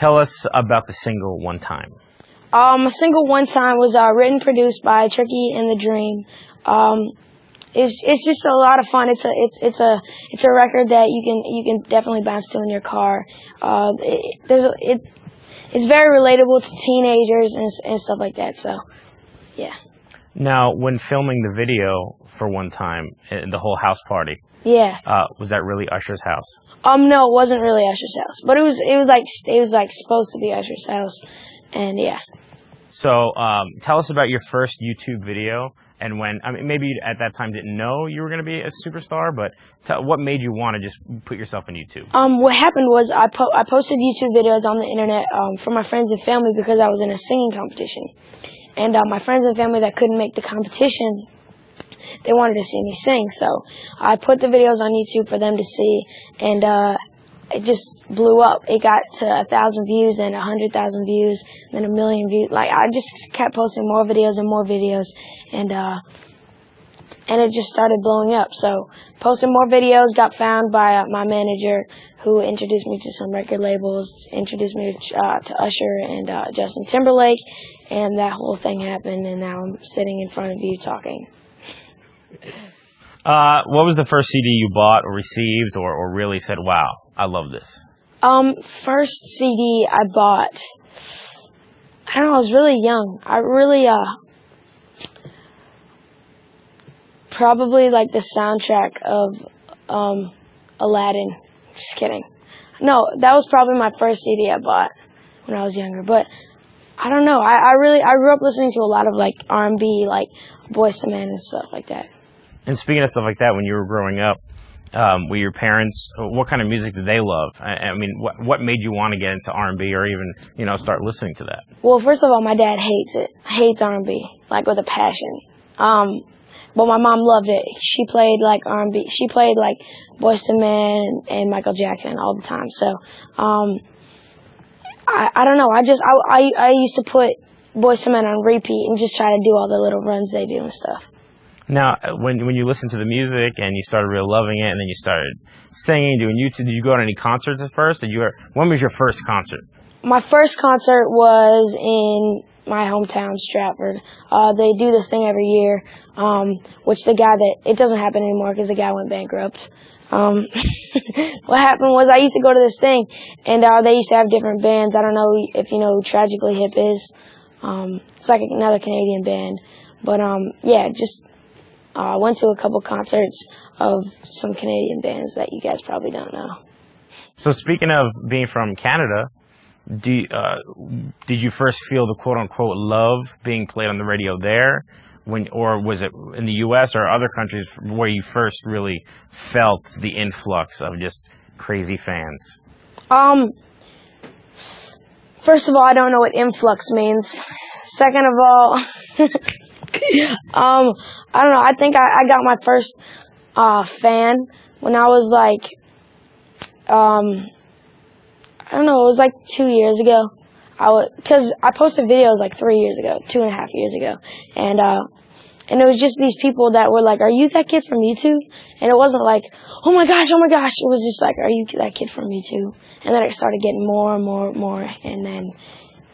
Tell us about the single One Time. A single One Time was written and produced by Tricky and the Dream. It's just a lot of fun. It's a record that you can definitely bounce to in your car. It's very relatable to teenagers and stuff like that. So, yeah. Now, when filming the video for One Time, the whole house party. Yeah. Was that really Usher's house? No, it wasn't really Usher's house, but it was like supposed to be Usher's house, and yeah. So, tell us about your first YouTube video, and maybe you at that time didn't know you were going to be a superstar, but what made you want to just put yourself on YouTube? What happened was I posted YouTube videos on the internet for my friends and family because I was in a singing competition, and my friends and family that couldn't make the competition, they wanted to see me sing, so I put the videos on YouTube for them to see, and it just blew up. It got to 1,000 views and 100,000 views, then 1 million views. Like, I just kept posting more videos and more videos, and it just started blowing up. So posting more videos, got found by my manager, who introduced me to some record labels, introduced me to Usher and Justin Timberlake, and that whole thing happened, and now I'm sitting in front of you talking. What was the first CD you bought or received or really said, wow, I love this? First CD I bought, I don't know, I was really young. I really, probably like the soundtrack of, Aladdin. Just kidding. No, that was probably my first CD I bought when I was younger, but I don't know. I grew up listening to a lot of like R&B, like Boyz II Men and stuff like that. And speaking of stuff like that, when you were growing up, were your parents, what kind of music did they love? I mean, what made you want to get into R&B or even, start listening to that? Well, first of all, my dad hates it. Hates R&B, like with a passion. But my mom loved it. She played like R&B. She played like Boyz II Men and Michael Jackson all the time. So, I don't know. I used to put Boyz II Men on repeat and just try to do all the little runs they do and stuff. Now, when you listened to the music and you started really loving it, and then you started singing, doing YouTube, did you go to any concerts at first? When was your first concert? My first concert was in my hometown, Stratford. They do this thing every year, which it doesn't happen anymore because the guy went bankrupt. What happened was I used to go to this thing, and they used to have different bands. I don't know if you know who Tragically Hip is. It's like another Canadian band. But, yeah, I went to a couple concerts of some Canadian bands that you guys probably don't know. So speaking of being from Canada, did you first feel the quote-unquote love being played on the radio there? Or was it in the U.S. or other countries where you first really felt the influx of just crazy fans? First of all, I don't know what influx means. Second of all, I don't know. I think I got my first fan when I was like, I don't know, it was like 2 years ago. Because I posted videos like 3 years ago, 2.5 years ago, and it was just these people that were like, "Are you that kid from YouTube?" And it wasn't like, oh my gosh." It was just like, "Are you that kid from YouTube?" And then it started getting more and more, and then,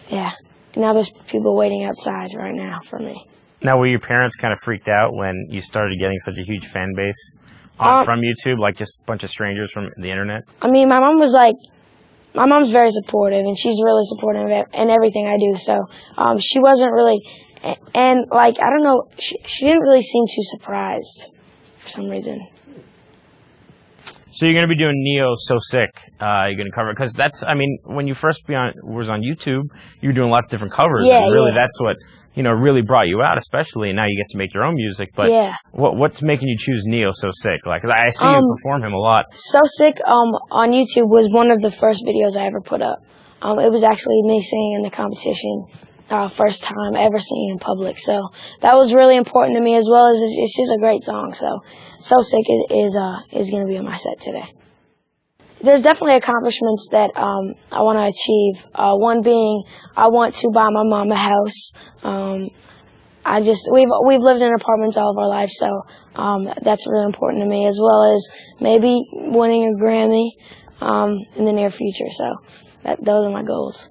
yeah. Now there's people waiting outside right now for me. Now, were your parents kind of freaked out when you started getting such a huge fan base from YouTube, like just a bunch of strangers from the internet? I mean, my mom's very supportive, and she's really supportive in everything I do. So she wasn't really, and like, I don't know, she didn't really seem too surprised for some reason. So you're going to be doing Neo So Sick. You're going to cover it because when you first was on YouTube, you were doing lots of different covers. Yeah, and really, yeah. That's what really brought you out, especially. And now you get to make your own music. But yeah. What's making you choose Neo So Sick? Like, 'cause I see you perform him a lot. So Sick on YouTube was one of the first videos I ever put up. It was actually me singing in the competition. First time ever singing in public, so that was really important to me, as well as it's just a great song. So Sick is going to be on my set today. There's definitely accomplishments that I want to achieve. One being I want to buy my mom a house. We've lived in apartments all of our life, so that's really important to me, as well as maybe winning a Grammy in the near future. So Those are my goals.